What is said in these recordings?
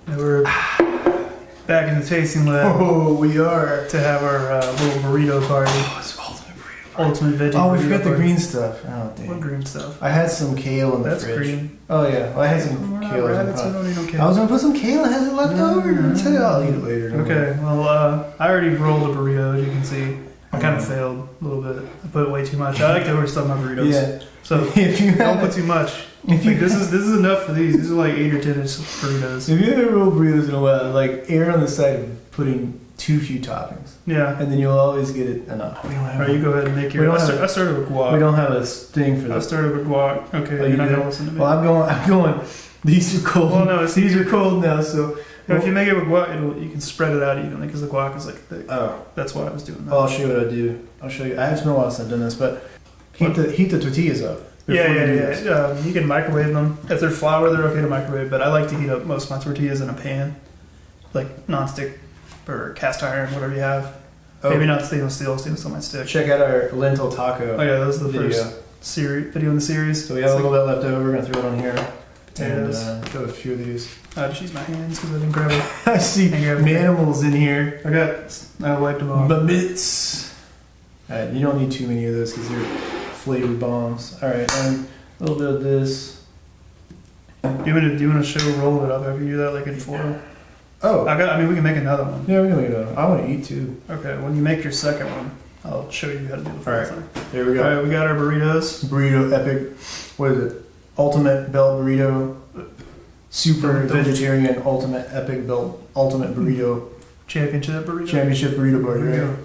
And we're back in the tasting lab. Oh, we are. To have our little burrito party. Oh, it's ultimate burrito party. Ultimate veggie Oh, we burrito forgot the party. green stuff. Oh, dang. What green stuff? I had some kale in the That's fridge. green. Oh, yeah. Well, I had some We're not kale. rabbits, so I don't need no I kale. was going to put some kale. I had it left over. I'll tell you, I'll eat it later. don't worry. Okay, well, I already rolled a burrito, as you can see. I kind of failed a little bit. I put way too much. I like to overstuff my burritos. Yeah. So If you don't have put too much. if you, Like, this is enough for these. These are like 8 or 10 inch burritos. if you ever roll burritos in a while, like, err on the side of putting too few toppings. Yeah. And then you'll always get it enough. We don't have, Alright, you go ahead and make We your. don't I started with guac. we don't have a thing for I this. started with guac. Okay, Oh, you're you not did? gonna listen to me. Well, I'm going. These are cold. Well, no, it's these are cold now. So, if you make it with guac, you can spread it out evenly because the guac is like thick. oh, That's why I was doing that. well, I'll show you what I do. I'll show you. I haven't been a while since I've done this, but heat the tortillas up. Yeah, before you do yeah, this. yeah. You can microwave them. If they're flour, they're okay to microwave. But I like to heat up most of my tortillas in a pan, like nonstick or cast iron, whatever you have. Oh, Maybe not stainless steel. Stainless steel might stick. check out our lentil taco. Oh yeah, that was the video. first video in the series. So we have a It's little bit left over. We're gonna throw it on here. potatoes. And throw a few of these. I just use my hands because I didn't grab it. I see animals in here. I wiped them off. Babits. Alright, you don't need too many of those because they're flavored bombs. Alright, and a little bit of this. Do you want to show rolling it up after you do that, like in foil? Oh, I mean, we can make another one. yeah, we're gonna get it. I want to eat too. Okay, when you make your second one, I'll show you how to do the Alright. first one. There we go. Alright, we got our burritos. Burrito epic. What is it? Ultimate belt burrito. Super vegetarian ultimate epic belt ultimate burrito Championship burrito. championship burrito party. Right?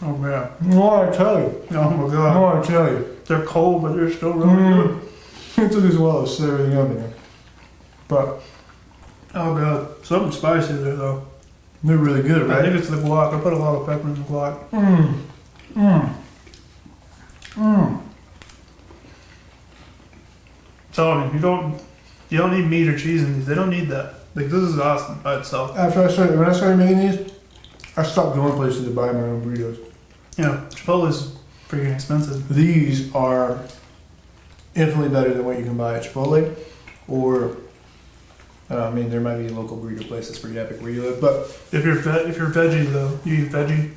Oh yeah. Oh, I tell you. Oh my god. Oh, I tell you. They're cold, but they're still really good. It took as well to set everything up in there. But Oh god. Something spicy there though. they're really good, I right? think it's the guac. I put a lot of pepper in the guac. Mmm. Mmm. Mmm. Tell me, you don't need meat or cheese in these. They don't need that. Like this is awesome by itself. When I started making these, I stopped going places to buy my own burritos. You know, Chipotle's freaking expensive. These are infinitely better than what you can buy at Chipotle, or I mean, there might be a local burrito place that's pretty epic where you live, but If you're veggie though, you eat veggie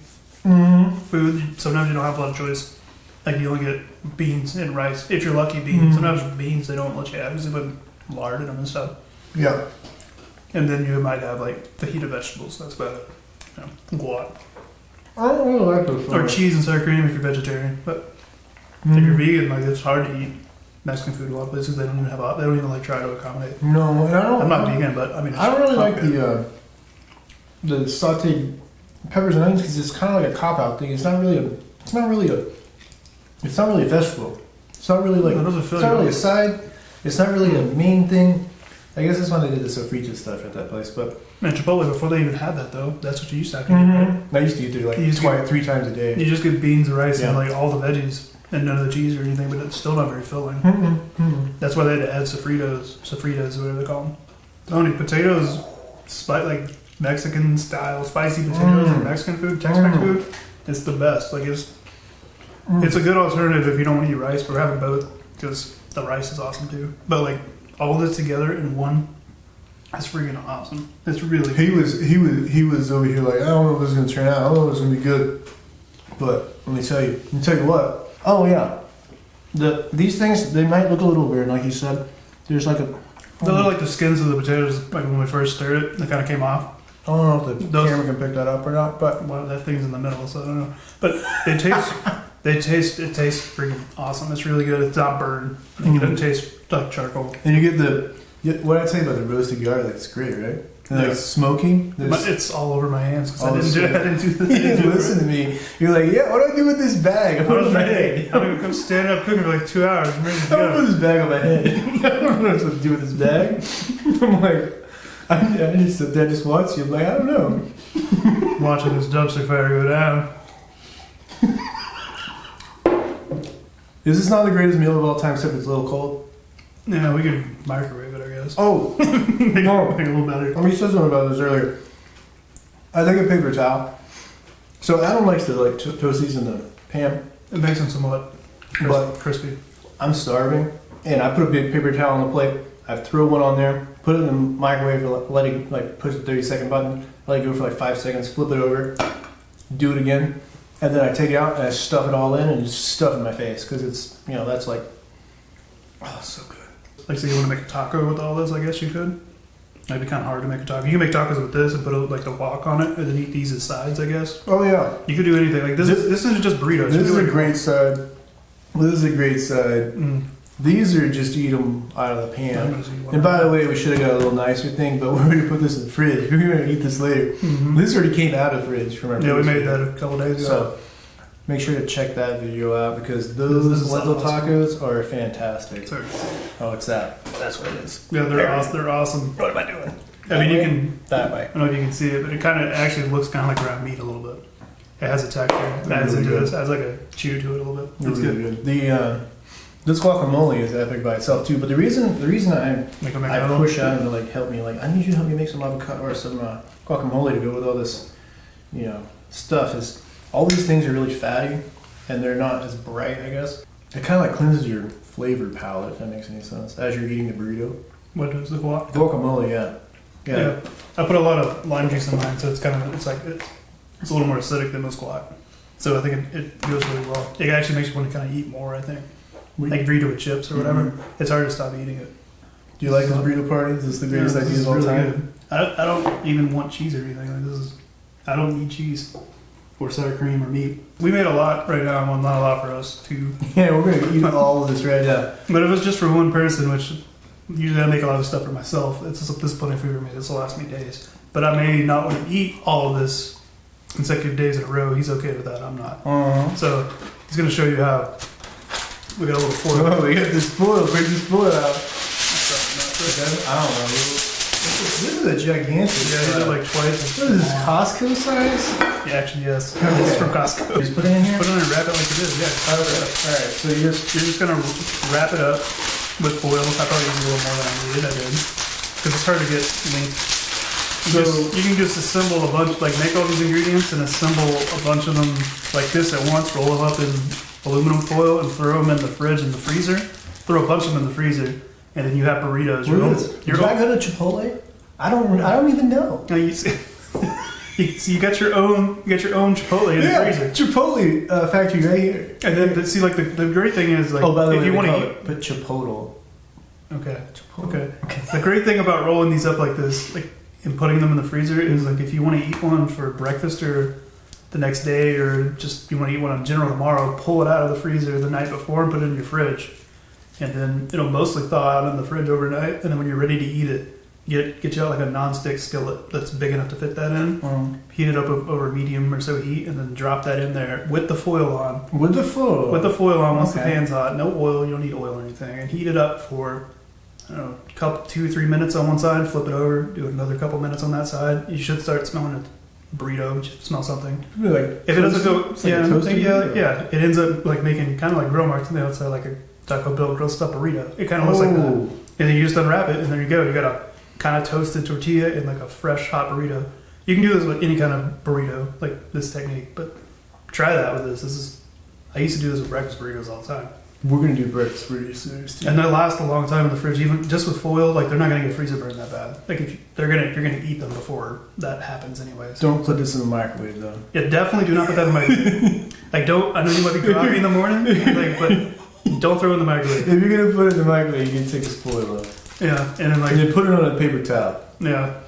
food. Sometimes you don't have a lot of choice. Like you only get beans and rice. If you're lucky, beans. Sometimes beans they don't let you have because they put lard in them and stuff. yeah. And then you might have like fajita vegetables. That's about it. You know, guac. I don't really like those. Or cheese and sour cream if you're vegetarian. But if you're vegan, like it's hard to eat Mexican food in a lot of places. They don't even like try to accommodate. No, and I don't. I'm not vegan, but I mean, it's I don't really not like good. the sautéed peppers and onions because it's kind of like a cop out thing. It's not really a vegetable. It's not really like. It doesn't It's feel not really a like side. It's not really a main thing. I guess that's why they did the sofrito stuff at that place. But Man, Chipotle before they even had that though. That's what you used to have to eat, right? I used to eat there like You used to three times a day. You just get beans and rice Yeah. and like all the veggies and none of the cheese or anything, but it's still not very filling. That's why they had to add sofritos, whatever they call them. Only potatoes, like Mexican style spicy potatoes or Mexican food, Tex-Mex food. It's the best. Like it's a good alternative if you don't want to eat rice. We're having both because the rice is awesome too. But like all of this together in one, that's freaking awesome. It's really. He was over here like, I don't know if this is gonna turn out. I don't know if it's gonna be good. But let me tell you what. Oh yeah, these things they might look a little weird, like you said. There's like a. They look like the skins of the potatoes, like when we first stirred it, they kind of came off. I don't know if the Those- camera can pick that up or not, but Well, that thing's in the middle, so I don't know. But it tastes freaking awesome. It's really good. It's not burned. Like, it doesn't taste like charcoal. and you get what I'd say about the roasted garlic. It's great, right? And Yeah. like smoky. But it's all over my hands because Oh, I didn't do You didn't listen it. to me. You're like, yeah. What do I do with this bag? I I put was it on my ready. head. I'm gonna stand up cooking for like 2 hours. I'm ready to I'm gonna go. put this bag on my head. I don't know what to do with this bag. I'm like, I just sit there, and just watch you. I'm like, I don't know. Watching this dumpster fire go down. Is this not the greatest meal of all time except it's a little cold? Yeah, we could microwave it, I guess. Oh, Make no. it a little better. We said something about this earlier. I take a paper towel. So Adam likes to toast these in the pan. It makes them somewhat But- crispy. I'm starving, and I put a big paper towel on the plate. I throw one on there, put it in the microwave, let it like push the 30-second button, let it go for like 5 seconds, flip it over, do it again, and then I take it out and I stuff it all in and just stuff it in my face because it's that's like so good. Like, so you want to make a taco with all this? I guess you could. It'd be kind of hard to make a taco. You can make tacos with this and put like the wok on it, and then eat these as sides. I guess. Oh yeah. You could do anything. Like this isn't just burritos. This is a great side. This is a great side. These are just eat them out of the pan. And by the way, we should have got a little nicer thing, but we're going to put this in the fridge. We're going to eat this later. This already came out of the fridge from our we made that a couple days ago. So make sure to check that video out because those lentil tacos are fantastic. Sorry. Oh, it's that. That's what it is. Yeah, they're awesome. What am I doing? I mean, you can that way. I don't know if you can see it, but it kind of actually looks kind of like ground meat a little bit. It has a texture. It adds into this. Adds like a chew to it a little bit. It's really good. This guacamole is epic by itself too. But the reason I push out to like help me, like I need you to help me make some avocado or some guacamole to go with all this, stuff is all these things are really fatty and they're not as bright. I guess it kind of like cleanses your flavor palette if that makes any sense as you're eating the burrito. What is the guac? Guacamole, yeah. I put a lot of lime juice in mine, so it's a little more acidic than most guac. So I think it goes really well. It actually makes you want to kind of eat more. I think. Like burrito with chips or whatever. It's hard to stop eating it. Do you like this burrito party? Is this the greatest idea of all time? I don't even want cheese or anything. Like I don't need cheese or sour cream or meat. We made a lot right now. Well, not a lot for us too. Yeah, we're gonna eat all of this right now. But if it's just for one person, which usually I make a lot of stuff for myself, it's just this plenty of food for me. This will last me days. But I may not want to eat all of this consecutive days in a row. He's okay with that. I'm not. So he's gonna show you how. We got a little foil. Oh, we got this foil. Bring this foil out. I don't know. This is a gigantic. Yeah, these are like twice. What is this, Costco size? Yeah, actually, yes. This is from Costco. Just put it in here? Put it in and wrap it like it is, yeah. Alright, so you're just going to wrap it up with foil. I probably used a little more than I needed. I did. Because it's hard to get linked. So you can just assemble a bunch, like make all these ingredients and assemble a bunch of them like this at once, roll them up in aluminum foil and throw them in the fridge and the freezer. Throw a bunch of them in the freezer, and then you have burritos. Did I go to Chipotle? I don't even know. No, you see, you got your own Chipotle in the freezer. Chipotle factory right here. And then see, like the great thing is like by the way, if you want to eat, but Chipotle. Okay. The great thing about rolling these up like this, like and putting them in the freezer, is like if you want to eat one for breakfast or the next day, or just you want to eat one in general tomorrow, pull it out of the freezer the night before and put it in your fridge, and then it'll mostly thaw out in the fridge overnight. And then when you're ready to eat it, get you out like a non-stick skillet that's big enough to fit that in. Heat it up over medium or so heat, and then drop that in there with the foil on. With the foil on once the pan's hot. No oil. You don't need oil or anything. And heat it up for 2-3 minutes on one side. Flip it over. Do another couple minutes on that side. You should start smelling it. Burrito, you should smell something. Like if it doesn't go, it ends up like making kind of like grill marks on the outside, like a Taco Bell grilled stuffed burrito. It kind of looks like that. And then you just unwrap it, and there you go. You got a kind of toasted tortilla and like a fresh hot burrito. You can do this with any kind of burrito, like this technique. But try that with this. I used to do this with breakfast burritos all the time. We're gonna do breakfast burritos too. And they last a long time in the fridge, even just with foil. Like they're not gonna get freezer burn that bad. Like you're gonna eat them before that happens, anyways. Don't put this in the microwave though. Yeah, definitely do not put that in the microwave. Like I know you might be groggy in the morning, like, but don't throw it in the microwave. If you're gonna put it in the microwave, you can take this foil off. Yeah, and then put it on a paper towel. Yeah,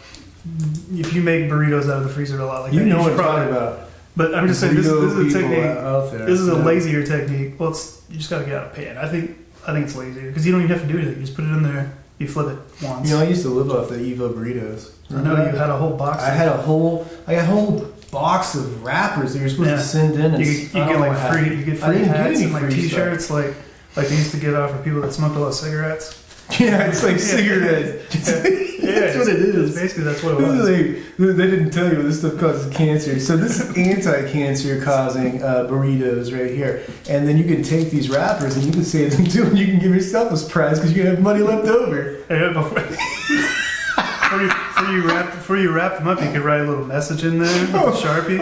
if you make burritos out of the freezer a lot like that, you know what I'm talking about. But I'm just saying, this is a technique. Out there. This is a lazier technique. Well, you just gotta get out of pan. I think it's lazier because you don't even have to do anything. You just put it in there. You flip it once. I used to live off the Evo burritos. I know you had a whole box. I had a whole box of wrappers that you're supposed to send in. And you get like free. You get free hats and like T-shirts, like they used to give out for people that smoked a lot of cigarettes. Yeah, it's like cigarettes. That's what it is. Basically, that's what it was. They didn't tell you this stuff causes cancer. So this is anti-cancer causing burritos right here. And then you can take these wrappers and you can save them too, and you can give yourself a prize because you have money left over. Yeah, before you wrap them up, you could write a little message in there with a Sharpie.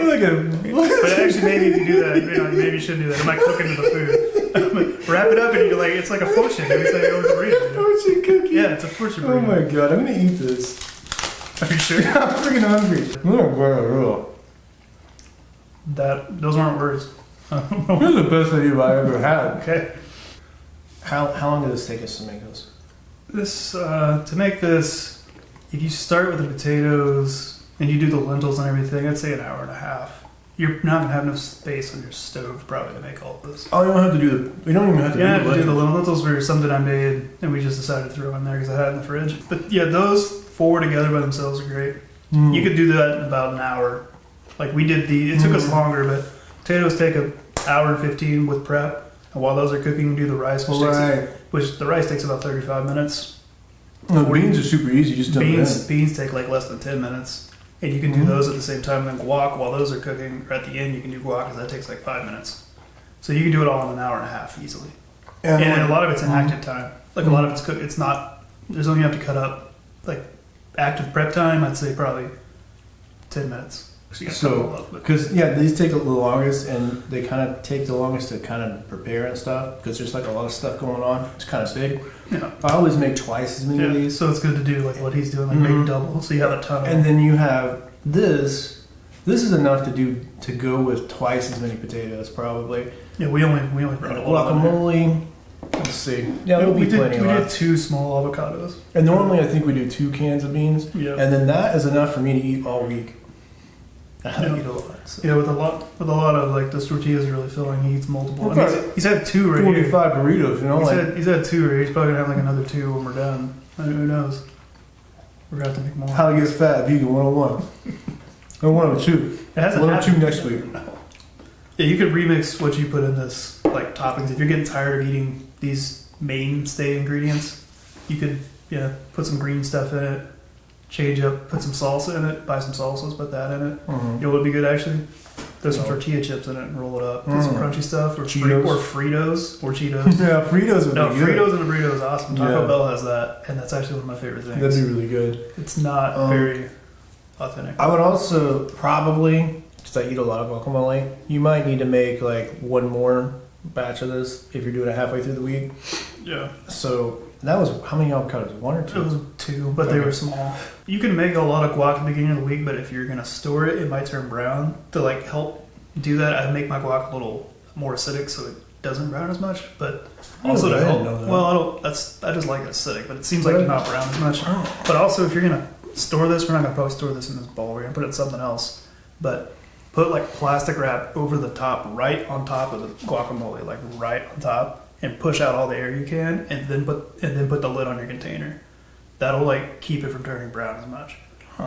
But actually, maybe if you do that, maybe you should do that. It might cook into the food. Wrap it up and you're like, it's like a fortune every time you open the burrito. Fortune cookie. Yeah, it's a fortune burrito. Oh my god, I'm gonna eat this. Are you sure? I'm freaking hungry. Those aren't words. This is the best idea I ever had. Okay. How long did this take us to make those? This to make this, if you start with the potatoes and you do the lentils and everything, I'd say an hour and a half. You're not gonna have enough space on your stove probably to make all of this. Oh, you don't have to do we don't even have to Yeah, do I had to do the lentils were something I made and we just decided to throw in there because I had it in the fridge. But yeah, those 4 together by themselves are great. You could do that in about an hour. Like we did it took us longer, but potatoes take an hour and 15 with prep. And while those are cooking, you do the rice, which the rice takes about 35 minutes. No, beans are super easy. Just dump it in. Beans take like less than 10 minutes. And you can do those at the same time. And then guac, while those are cooking, or at the end, you can do guac because that takes like 5 minutes. So you can do it all in an hour and a half easily. And a lot of it's in active time. Like a lot of it's cooked. It's not, there's only you have to cut up. Like active prep time, I'd say probably 10 minutes. So, because these take a little longest, and they kind of take the longest to kind of prepare and stuff, because there's like a lot of stuff going on. It's kind of big. Yeah. I always make twice as many of these. So it's good to do like what he's doing, like make double, so you have a ton of And then you have this. This is enough to go with twice as many potatoes, probably. Yeah, we only brought a lot. Guacamole. Let's see. Yeah, there'll be plenty. We did 2 small avocados. And normally I think we do 2 cans of beans. Yeah. And then that is enough for me to eat all week. I eat a lot. So. Yeah, with a lot of like the tortillas are really filling. He eats multiple. And he's had 2 right 45 here. Burritos, you know. He's had 2 right here. He's probably gonna have like another 2 when we're done. Who knows? We're gonna have to make more. How to get fat? Vegan 101. Or 102. It hasn't 102 next week. Yeah, you could remix what you put in this like toppings. If you're getting tired of eating these mainstay ingredients, you could put some green stuff in it. Change up, put some salsa in it, buy some salsas, put that in it. You know what would be good actually? Throw some tortilla chips in it and roll it up. Put some crunchy stuff, or Cheetos. Or Fritos, or Cheetos. Yeah, Fritos would be good. Fritos and a burrito is awesome. Taco Bell has that, and that's actually one of my favorite things. That'd be really good. It's not very authentic. I would also probably, because I eat a lot of guacamole, you might need to make like one more batch of this if you're doing it halfway through the week. Yeah. So that was, how many avocados? 1 or 2? It was 2, but they were small. You can make a lot of guac at the beginning of the week, but if you're going to store it, it might turn brown. To like help do that, I make my guac a little more acidic so it doesn't brown as much. But also to help, I just like it acidic, but it seems like it's not brown as much. But also if you're going to store this, we're not going to probably store this in this bowl. We're going to put it in something else. But put like plastic wrap over the top, right on top of the guacamole, like right on top. And push out all the air you can, and then put the lid on your container. That'll like keep it from turning brown as much.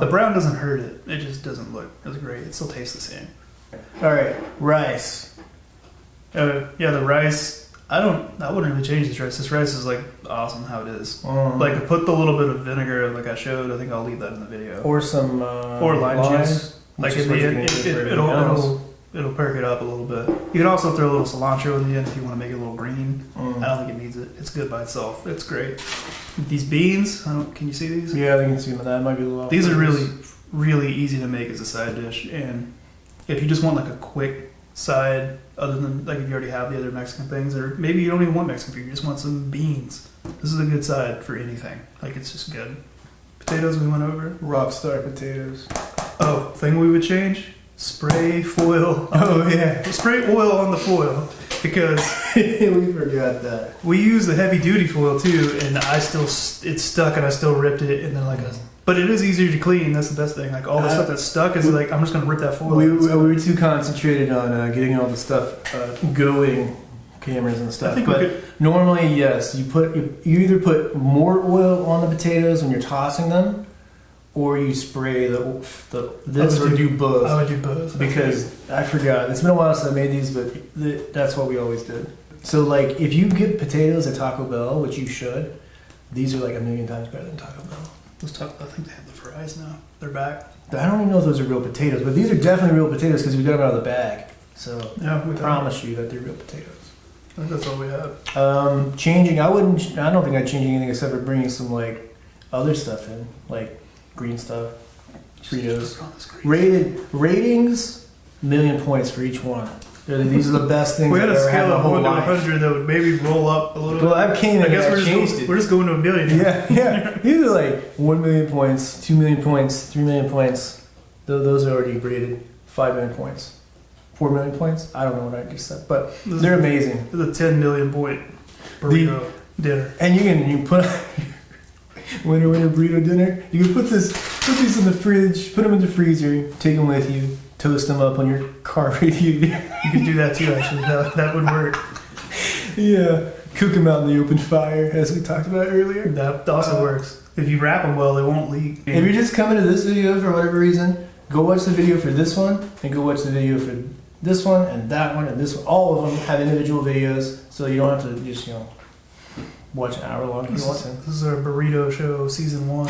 The brown doesn't hurt it; it just doesn't look as great. It still tastes the same. All right, rice. The rice. I wouldn't really change this rice. This rice is like awesome how it is. Like put the little bit of vinegar, like I showed. I think I'll leave that in the video. Or some or lime juice. Like in the end, it'll perk it up a little bit. You can also throw a little cilantro in the end if you want to make it a little green. I don't think it needs it. It's good by itself. It's great. These beans, can you see these? Yeah, I can see them. That might be a little. These are really, really easy to make as a side dish. And if you just want like a quick side, other than like if you already have the other Mexican things, or maybe you don't even want Mexican food, you just want some beans. This is a good side for anything. Like it's just good. Potatoes we went over. Rockstar potatoes. Oh, thing we would change. Spray foil. Spray oil on the foil because we forgot that. We use the heavy duty foil too, and it's stuck, and I still ripped it, and then but it is easier to clean. That's the best thing. Like all the stuff that's stuck is like I'm just gonna rip that foil. We were too concentrated on getting all the stuff going, cameras and stuff. But normally, yes, you either put more oil on the potatoes when you're tossing them. Or you spray this, or do both. I would do both because I forgot. It's been a while since I made these, but that's what we always did. So, like, if you get potatoes at Taco Bell, which you should, these are like 1,000,000 times better than Taco Bell. I think they have the fries now. They're back. I don't even know if those are real potatoes, but these are definitely real potatoes because we got them out of the bag. So we promise you that they're real potatoes. I think that's all we have. Changing, I don't think I'd change anything except for bringing some like other stuff in, like. green stuff. Fritos. Oh, that's great. Ratings, 1,000,000 points for each one. These are the best things We had I've a ever had scale in my of whole 1 to life. 100 that would maybe roll up a little Well, I came in I and guess I changed it. we're just going to 1,000,000. Yeah. These are like 1,000,000 points, 2,000,000 points, 3,000,000 points. Those are already rated. 5,000,000 points. 4,000,000 points? I don't know what I just said, but they're amazing. It's a 10 million point burrito dinner. And you put winner burrito dinner. You can put these in the fridge, put them in the freezer, take them with you, toast them up on your car radiator. You could do that too, actually. That would work. Yeah, cook them out in the open fire, as we talked about earlier. That also works. If you wrap them well, they won't leak. If you're just coming to this video for whatever reason, go watch the video for this one, and go watch the video for this one, and that one, and this one. All of them have individual videos, so you don't have to just, watch an hour long. This is our burrito show, season 1.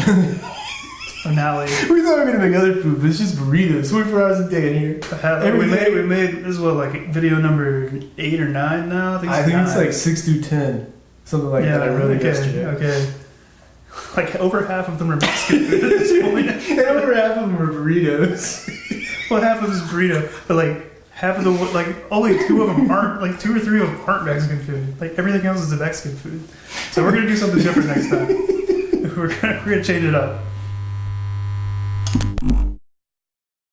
Finale. We thought we were going to make other food, but it's just burritos. 24 hours a day in here. We made, this is what, like video number 8 or 9 now? I think it's like 6 through 10. Something like that. I wrote it yesterday. Okay. Like over half of them are Mexican food at this point. And over half of them are burritos. Well, half of them is burrito, but like half of the only 2 of them aren't, like 2 or 3 of them aren't Mexican food. Like everything else is a Mexican food. So we're gonna do something different next time. We're gonna change it up.